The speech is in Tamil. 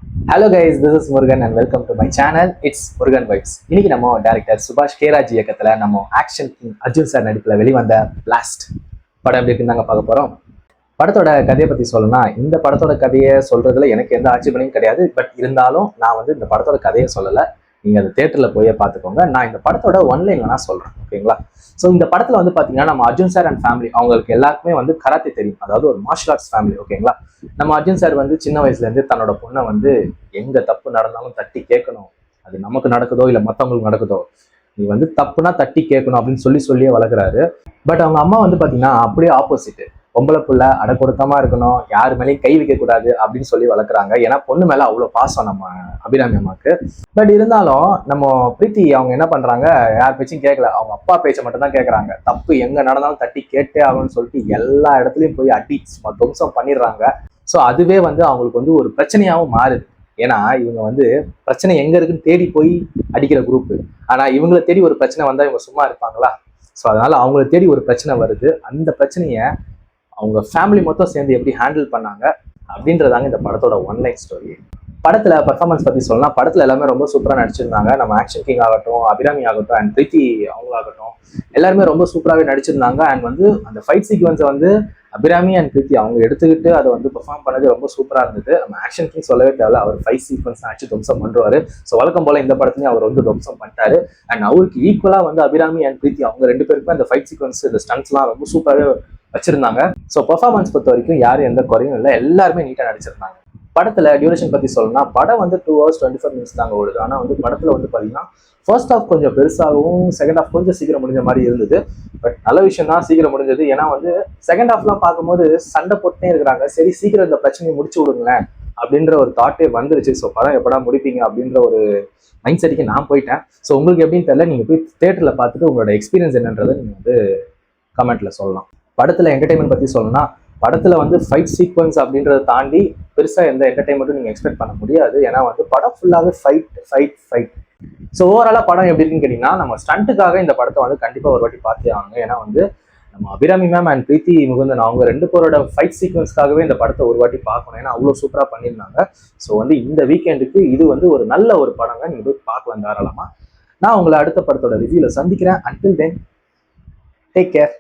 Hello guys, this is Murugan and welcome to my channel. It's Murugan Vibes. இன்னைக்கு நம்ம டைரக்டர் சுபாஷ் கேராஜ் இயக்கத்துல நம்ம ஆக்ஷன் கிங் அர்ஜுன் சார் நடிப்புல வெளிவந்த பிளாஸ்ட் படம் எப்படி இருக்குன்னு நாங்க பார்க்க போறோம். படத்தோட கதையை பத்தி சொல்லணும்னா, இந்த படத்தோட கதையை சொல்றதுல எனக்கு எந்த ஆட்சேபனையும் கிடையாது. பட் இருந்தாலும் நான் இந்த படத்தோட கதையை சொல்லல. நீங்க அந்த தியேட்டர்ல போய் பார்த்துக்கோங்க. நான் இந்த படத்தோட ஒன்லைன்ல நான் சொல்றேன், ஓகேங்களா? ஸோ இந்த படத்துல பாத்தீங்கன்னா நம்ம அர்ஜுன் சார் அண்ட் ஃபேமிலி அவங்களுக்கு எல்லாருக்குமே கராத்தே தெரியும். அதாவது ஒரு மார்ஷல் ஆர்ட்ஸ் ஃபேமிலி, ஓகேங்களா? நம்ம அர்ஜுன் சார் சின்ன வயசுல இருந்து தன்னோட பொண்ணை எங்க தப்பு நடந்தாலும் தட்டி கேட்கணும். அது நமக்கு நடக்குதோ இல்ல மத்தவங்களுக்கு நடக்குதோ, நீ தப்புனா தட்டி கேட்கணும் அப்படின்னு சொல்லியே வளர்க்குறாரு. பட் அவங்க அம்மா பாத்தீங்கன்னா அப்படியே ஆப்போசிட். பொம்பளை புள்ள அடக்கொடுக்கமா இருக்கணும், யாரு மேலேயும் கை வைக்க கூடாது அப்படின்னு சொல்லி வளர்க்குறாங்க. ஏன்னா பொண்ணு மேல அவ்வளவு பாசம் நம்ம அபிராமி அம்மாக்கு. பட் இருந்தாலும் நம்ம பிரீத்தி அவங்க என்ன பண்றாங்க, யார் பேச்சும் கேட்கல, அவங்க அப்பா பேச்சை மட்டும் தான் கேட்கறாங்க. தப்பு எங்க நடந்தாலும் தட்டி கேட்டே ஆகணும்னு சொல்லிட்டு எல்லா இடத்துலயும் போய் அடி துவம்சம் பண்ணிடுறாங்க. ஸோ அதுவே அவங்களுக்கு ஒரு பிரச்சனையாகவும் மாறுது. ஏன்னா இவங்க பிரச்சனை எங்க இருக்குன்னு தேடி போய் அடிக்கிற குரூப். ஆனா இவங்களை தேடி ஒரு பிரச்சனை வந்தா இவங்க சும்மா இருப்பாங்களா? ஸோ அதனால அவங்கள தேடி ஒரு பிரச்சனை வருது. அந்த பிரச்சனைய அவங்க ஃபேமிலி மொத்தம் சேர்ந்து எப்படி ஹேண்டில் பண்ணாங்க அப்படின்றதாங்க இந்த படத்தோட ஒன்லைன் ஸ்டோரி. படத்துல பர்ஃபார்மன்ஸ் பத்தி சொல்லலாம். படத்துல எல்லாமே ரொம்ப சூப்பரா நடிச்சிருந்தாங்க. நம்ம ஆக்ஷன் கிங் ஆகட்டும், அபிராமி ஆகட்டும் அண்ட் பிரீத்தி அவங்களாகட்டும், எல்லாருமே ரொம்ப சூப்பராகவே நடிச்சிருந்தாங்க. அண்ட் அந்த ஃபைட் சீக்வன்ஸை அபிராமி அண்ட் பிரீத்தி அவங்க எடுத்துக்கிட்டு அதை பெர்ஃபார்ம் பண்ணது ரொம்ப சூப்பரா இருந்தது. நம்ம ஆக்ஷன் கிங் சொல்லவே தேவை, அவர் ஃபைட் சீக்வன்ஸ் ஆச்சு துவம்சம் பண்றாரு. ஸோ வழக்கம் போல இந்த படத்துலயும் அவர் துவம்சம் பண்ணிட்டாரு. அண்ட் அவருக்கு ஈக்குவலா அபிராமி அண்ட் பிரீத்தி அவங்க ரெண்டு பேருக்குமே அந்த ஃபைட் சீக்வன்ஸ் இந்த ஸ்டன்ட்ஸ்லாம் ரொம்ப சூப்பராகவே வச்சிருந்தாங்க. ஸோ பெர்ஃபார்மன்ஸ் பொறுத்த வரைக்கும் யாரும் எந்த குறையும் இல்லை, எல்லாருமே நீட்டா நடிச்சிருந்தாங்க. படத்துல டியூரேஷன் பத்தி சொல்லணும்னா, படம் 2 hours 24 minutes தாங்க ஓடுது. ஆனா படத்துல பாத்தீங்கன்னா ஃபர்ஸ்ட் ஹாஃப் கொஞ்சம் பெருசாகவும் செகண்ட் ஹாஃப் கொஞ்சம் சீக்கிரம் முடிஞ்ச மாதிரி இருந்தது. பட் நல்ல விஷயம் தான் சீக்கிரம் முடிஞ்சது. ஏன்னா செகண்ட் ஹாஃப்லாம் பார்க்கும்போது சண்டை போட்டுனே இருக்கிறாங்க. சரி சீக்கிரம் இந்த பிரச்சனையை முடிச்சு விடுங்களேன் அப்படின்ற ஒரு தாட்டே வந்துருச்சு. ஸோ படம் எப்படா முடிப்பீங்க அப்படின்ற ஒரு மைண்ட் செட்டுக்கு நான் போயிட்டேன். ஸோ உங்களுக்கு எப்படின்னு தெரியல, நீங்க போய் தியேட்டர்ல பார்த்துட்டு உங்களோட எக்ஸ்பீரியன்ஸ் என்னன்றதை நீங்க கமெண்ட்ல சொல்லலாம். படத்துல என்டர்டைன்மெண்ட் பத்தி சொல்லணும்னா, படத்துல ஃபைட் சீக்வன்ஸ் அப்படின்றத தாண்டி பெருசா எந்த என்டர்டைன்மெண்ட்டும் நீங்க எக்ஸ்பெக்ட் பண்ண முடியாது. ஏன்னா படம் ஃபுல்லாவே ஃபைட் ஃபைட் ஃபைட். ஸோ ஓவராலா படம் எப்படி இருக்குன்னு கேட்டீங்கன்னா, நம்ம ஸ்டண்ட்டுக்காக இந்த படத்தை கண்டிப்பா ஒரு வாட்டி பார்த்தே ஆகணும். ஏன்னா நம்ம அபிராமி மேம் அண்ட் பிரீத்தி முகுந்தன் அவங்க ரெண்டு பேரோட ஃபைட் சீக்வன்ஸ்க்காகவே இந்த படத்தை ஒரு வாட்டி பார்க்கணும். ஏன்னா அவ்வளவு சூப்பரா பண்ணியிருந்தாங்க. ஸோ இந்த வீக்கெண்டுக்கு இது ஒரு நல்ல ஒரு படங்க, நீங்க போய் பார்க்கலாம் தாராளமா. நான் உங்களை அடுத்த படத்தோட ரிவ்யூல சந்திக்கிறேன். Until then, take care.